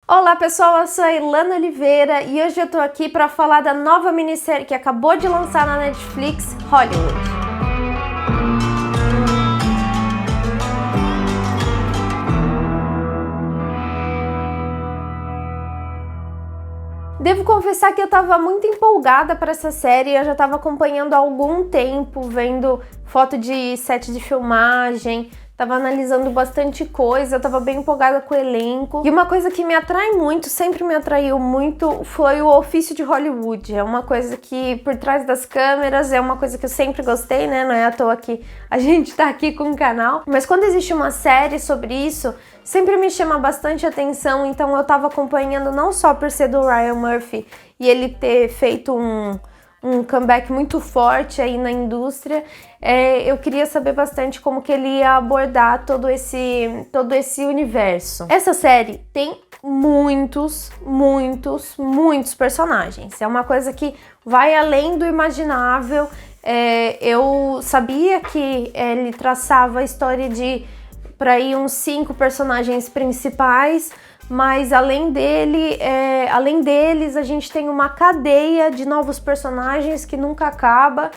Olá pessoal, eu sou a Ilana Oliveira e hoje eu tô aqui para falar da nova minissérie que acabou de lançar na Netflix, Hollywood. Devo confessar que eu estava muito empolgada para essa série, eu já estava acompanhando há algum tempo, vendo foto de set de filmagem, tava analisando bastante coisa, eu tava bem empolgada com o elenco. E uma coisa que me atrai muito, sempre me atraiu muito, foi o ofício de Hollywood. É uma coisa que, por trás das câmeras, é uma coisa que eu sempre gostei, né? Não é à toa que a gente tá aqui com o canal. Mas quando existe uma série sobre isso, sempre me chama bastante atenção, então eu tava acompanhando não só por ser do Ryan Murphy e ele ter feito um comeback muito forte aí na indústria, eu queria saber bastante como que ele ia abordar todo esse universo. Essa série tem muitos personagens. É uma coisa que vai além do imaginável. Eu sabia que ele traçava a história de para aí uns 5 personagens principais, mas além deles a gente tem uma cadeia de novos personagens que nunca acaba,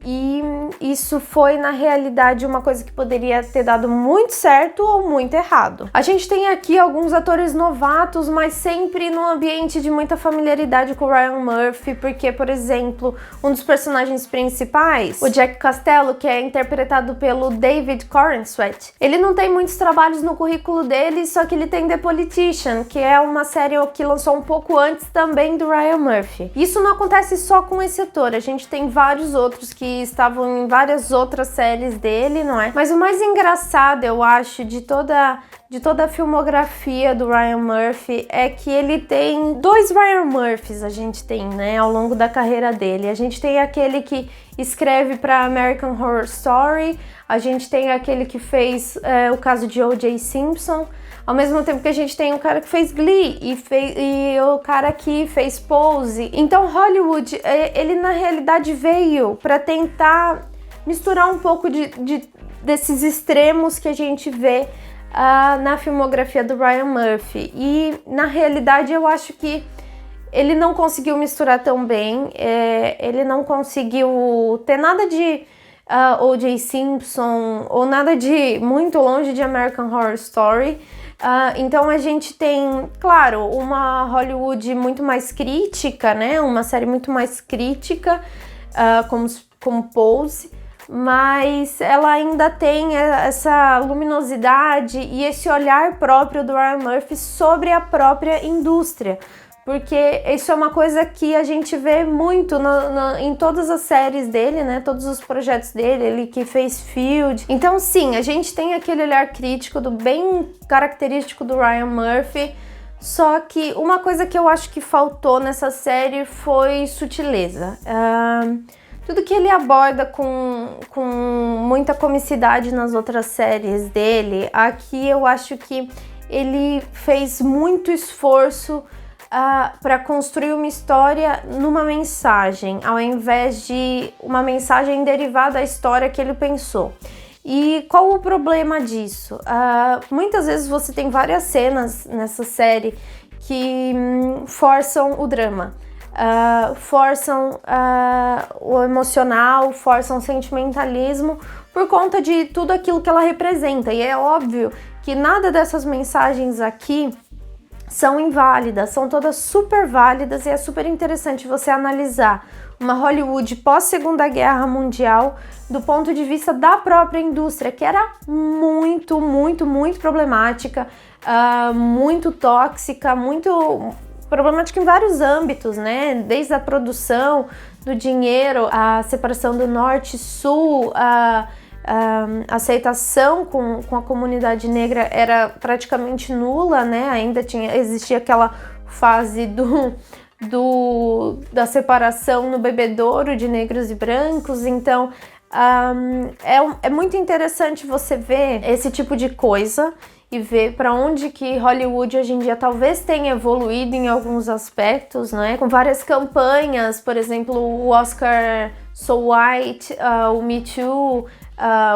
e isso foi na realidade uma coisa que poderia ter dado muito certo ou muito errado. A gente tem aqui alguns atores novatos, mas sempre num ambiente de muita familiaridade com o Ryan Murphy, porque, por exemplo, um dos personagens principais, o Jack Costello, que é interpretado pelo David Corenswet, ele não tem muitos trabalhos no currículo dele, só que ele tem The Politician, que é uma série que lançou um pouco antes também do Ryan Murphy. Isso não acontece só com esse ator, a gente tem vários outros que estavam em várias outras séries dele, não é? Mas o mais engraçado, eu acho, de toda a filmografia do Ryan Murphy é que ele tem 2 Ryan Murphys, a gente tem, né, ao longo da carreira dele. A gente tem aquele que escreve para American Horror Story, a gente tem aquele que fez o caso de O.J. Simpson, ao mesmo tempo que a gente tem o cara que fez Glee e o cara que fez Pose. Então Hollywood, ele na realidade veio para tentar misturar um pouco desses extremos que a gente vê na filmografia do Ryan Murphy. E na realidade eu acho que ele não conseguiu misturar tão bem, ele não conseguiu ter nada de O.J. Simpson ou nada de muito longe de American Horror Story. Então a gente tem, claro, uma Hollywood muito mais crítica, né? Uma série muito mais crítica, como Pose, mas ela ainda tem essa luminosidade e esse olhar próprio do Ryan Murphy sobre a própria indústria. Porque isso é uma coisa que a gente vê muito em todas as séries dele, né? Todos os projetos dele, ele que fez Field. Então, sim, a gente tem aquele olhar crítico bem característico do Ryan Murphy. Só que uma coisa que eu acho que faltou nessa série foi sutileza. Tudo que ele aborda com muita comicidade nas outras séries dele, aqui eu acho que ele fez muito esforço para construir uma história numa mensagem, ao invés de uma mensagem derivada da história que ele pensou. E qual o problema disso? Muitas vezes você tem várias cenas nessa série que forçam o drama, forçam o emocional, forçam o sentimentalismo por conta de tudo aquilo que ela representa. E é óbvio que nada dessas mensagens aqui são inválidas, são todas super válidas, e é super interessante você analisar uma Hollywood pós-Segunda Guerra Mundial do ponto de vista da própria indústria, que era muito problemática, muito tóxica, muito problemática em vários âmbitos, né? Desde a produção, do dinheiro, a separação do norte e sul, a aceitação com a comunidade negra era praticamente nula, né? Ainda existia aquela fase da separação no bebedouro de negros e brancos. Então é muito interessante você ver esse tipo de coisa e ver para onde que Hollywood hoje em dia talvez tenha evoluído em alguns aspectos, né? Com várias campanhas, por exemplo, o Oscar So White, o Me Too,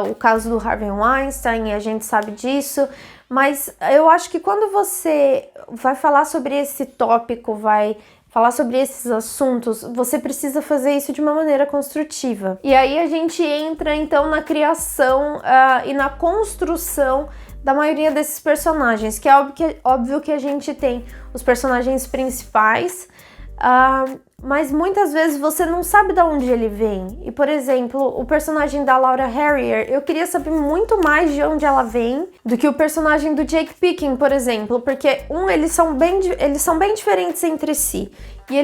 o caso do Harvey Weinstein, a gente sabe disso, Mas eu acho que quando você vai falar sobre esse tópico, vai falar sobre esses assuntos, você precisa fazer isso de uma maneira construtiva. E aí a gente entra então na criação e na construção da maioria desses personagens, que é óbvio que a gente tem os personagens principais, mas muitas vezes você não sabe de onde ele vem. E, por exemplo, o personagem da Laura Harrier, eu queria saber muito mais de onde ela vem do que o personagem do Jake Pickens, por exemplo, porque eles são bem diferentes entre si. E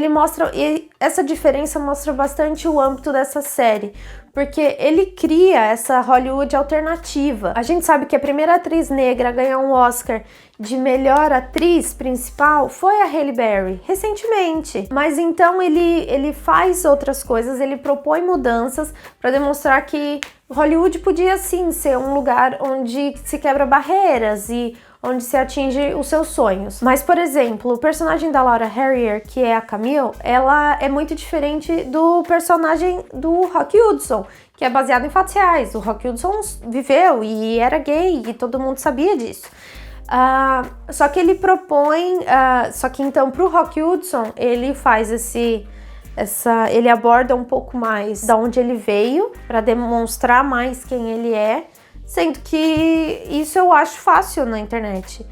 essa diferença mostra bastante o âmbito dessa série, porque ele cria essa Hollywood alternativa. A gente sabe que a primeira atriz negra a ganhar um Oscar de melhor atriz principal foi a Halle Berry, recentemente. Mas então ele faz outras coisas, ele propõe mudanças para demonstrar que Hollywood podia sim ser um lugar onde se quebra barreiras e onde se atinge os seus sonhos. Mas, por exemplo, o personagem da Laura Harrier, que é a Camille, ela é muito diferente do personagem do Rock Hudson, que é baseado em fatos reais. O Rock Hudson viveu e era gay e todo mundo sabia disso. Só que ele propõe... só que então, pro Rock Hudson, ele faz ele aborda um pouco mais da onde ele veio, para demonstrar mais quem ele é, sendo que isso eu acho fácil na internet.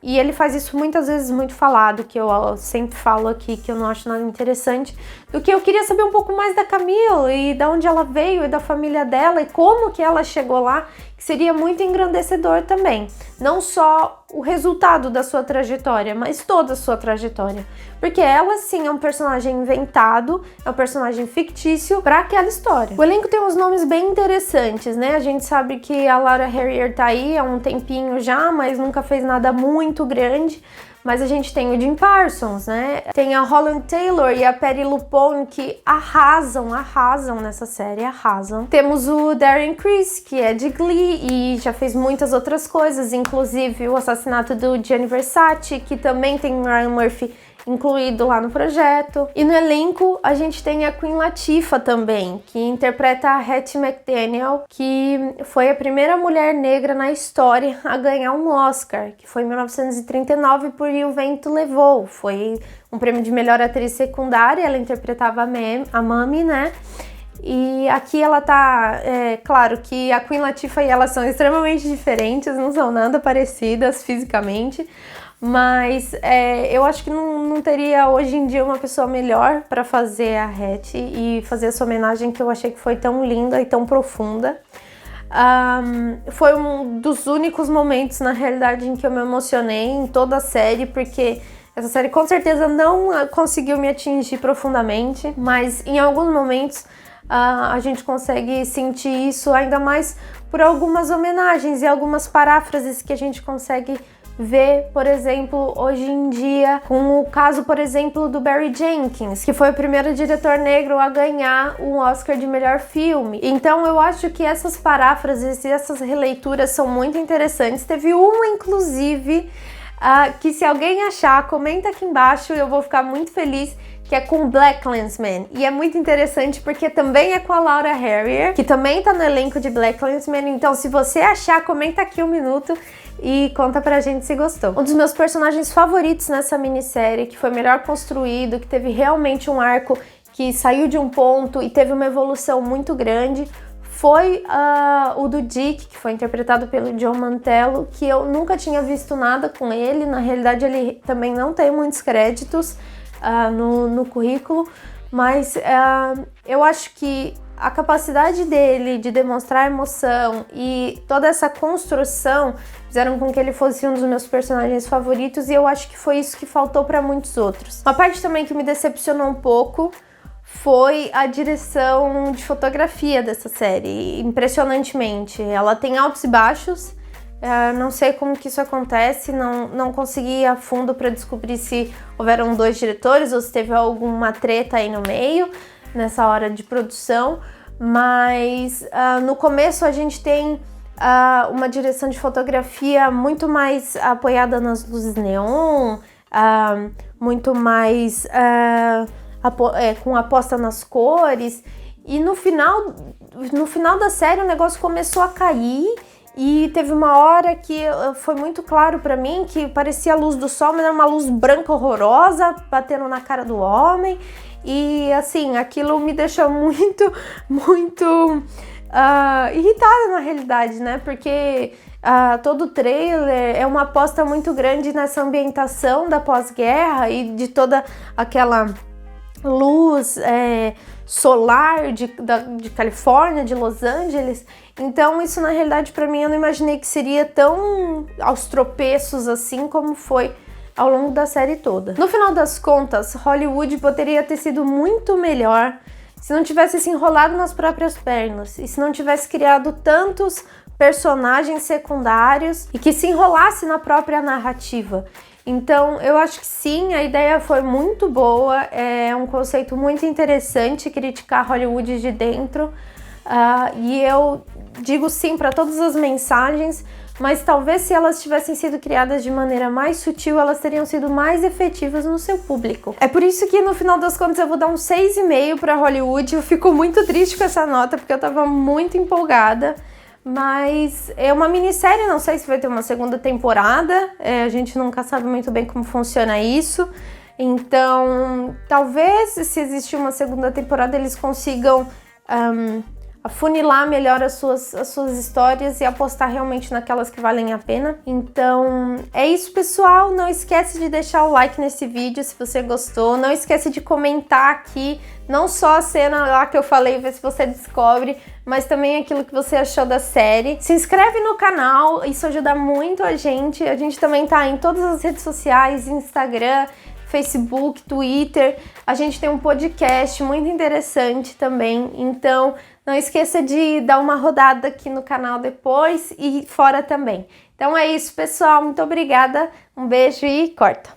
E ele faz isso muitas vezes muito falado, que eu sempre falo aqui que eu não acho nada interessante, do que eu queria saber um pouco mais da Camille e de onde ela veio e da família dela e como que ela chegou lá, que seria muito engrandecedor também. Não só o resultado da sua trajetória, mas toda a sua trajetória. Porque ela, sim, é um personagem inventado, é um personagem fictício para aquela história. O elenco tem uns nomes bem interessantes, né? A gente sabe que a Laura Harrier tá aí há um tempinho já, mas nunca fez nada muito grande. Mas a gente tem o Jim Parsons, né? Tem a Holland Taylor e a Patti LuPone que arrasam nessa série, arrasam. Temos o Darren Criss, que é de Glee e já fez muitas outras coisas, inclusive o assassinato do Gianni Versace, que também tem Ryan Murphy incluído lá no projeto. E no elenco a gente tem a Queen Latifah também, que interpreta a Hattie McDaniel, que foi a primeira mulher negra na história a ganhar um Oscar, que foi em 1939 por E o Vento Levou. Foi um prêmio de melhor atriz secundária, ela interpretava a Mami, né? E aqui ela tá... claro que a Queen Latifah e ela são extremamente diferentes, não são nada parecidas fisicamente, mas eu acho que não teria hoje em dia uma pessoa melhor para fazer a Hattie e fazer essa homenagem que eu achei que foi tão linda e tão profunda. Foi um dos únicos momentos, na realidade, em que eu me emocionei em toda a série, porque essa série com certeza não conseguiu me atingir profundamente, mas em alguns momentos a gente consegue sentir isso, ainda mais por algumas homenagens e algumas paráfrases que a gente consegue ver, por exemplo, hoje em dia, com o caso, por exemplo, do Barry Jenkins, que foi o primeiro diretor negro a ganhar um Oscar de melhor filme. Então eu acho que essas paráfrases e essas releituras são muito interessantes. Teve uma, inclusive, que se alguém achar, comenta aqui embaixo, eu vou ficar muito feliz, que é com BlacKkKlansman. E é muito interessante porque também é com a Laura Harrier, que também tá no elenco de BlacKkKlansman. Então, se você achar, comenta aqui um minuto e conta pra gente se gostou. Um dos meus personagens favoritos nessa minissérie, que foi melhor construído, que teve realmente um arco que saiu de um ponto e teve uma evolução muito grande, foi o do Dick, que foi interpretado pelo Joe Mantello, que eu nunca tinha visto nada com ele. Na realidade, ele também não tem muitos créditos no currículo, mas eu acho que a capacidade dele de demonstrar emoção e toda essa construção fizeram com que ele fosse um dos meus personagens favoritos, e eu acho que foi isso que faltou para muitos outros. Uma parte também que me decepcionou um pouco foi a direção de fotografia dessa série, impressionantemente. Ela tem altos e baixos, não sei como que isso acontece, não consegui ir a fundo para descobrir se houveram 2 diretores ou se teve alguma treta aí no meio, nessa hora de produção, mas no começo a gente tem uma direção de fotografia muito mais apoiada nas luzes neon, muito mais com aposta nas cores, e no final da série o negócio começou a cair E teve uma hora que foi muito claro pra mim que parecia a luz do sol, mas era uma luz branca horrorosa batendo na cara do homem. E assim, aquilo me deixou muito, muito irritada na realidade, né? Porque todo trailer é uma aposta muito grande nessa ambientação da pós-guerra e de toda aquela luz solar de Califórnia, de Los Angeles. Então isso na realidade para mim eu não imaginei que seria tão aos tropeços assim como foi ao longo da série toda. No final das contas, Hollywood poderia ter sido muito melhor se não tivesse se enrolado nas próprias pernas e se não tivesse criado tantos personagens secundários e que se enrolasse na própria narrativa. Então, eu acho que sim, a ideia foi muito boa, é um conceito muito interessante criticar Hollywood de dentro, e eu digo sim para todas as mensagens, mas talvez se elas tivessem sido criadas de maneira mais sutil, elas teriam sido mais efetivas no seu público. É por isso que no final das contas eu vou dar um 6,5 para Hollywood. Eu fico muito triste com essa nota, porque eu tava muito empolgada. Mas é uma minissérie, não sei se vai ter uma segunda temporada, a gente nunca sabe muito bem como funciona isso. Então, talvez se existir uma segunda temporada eles consigam afunilar melhor as suas histórias e apostar realmente naquelas que valem a pena. Então, é isso, pessoal. Não esquece de deixar o like nesse vídeo se você gostou. Não esquece de comentar aqui, não só a cena lá que eu falei, ver se você descobre, mas também aquilo que você achou da série. Se inscreve no canal, isso ajuda muito a gente. A gente também tá em todas as redes sociais, Instagram, Facebook, Twitter. A gente tem um podcast muito interessante também, então não esqueça de dar uma rodada aqui no canal depois e fora também. Então é isso, pessoal. Muito obrigada, um beijo e corta!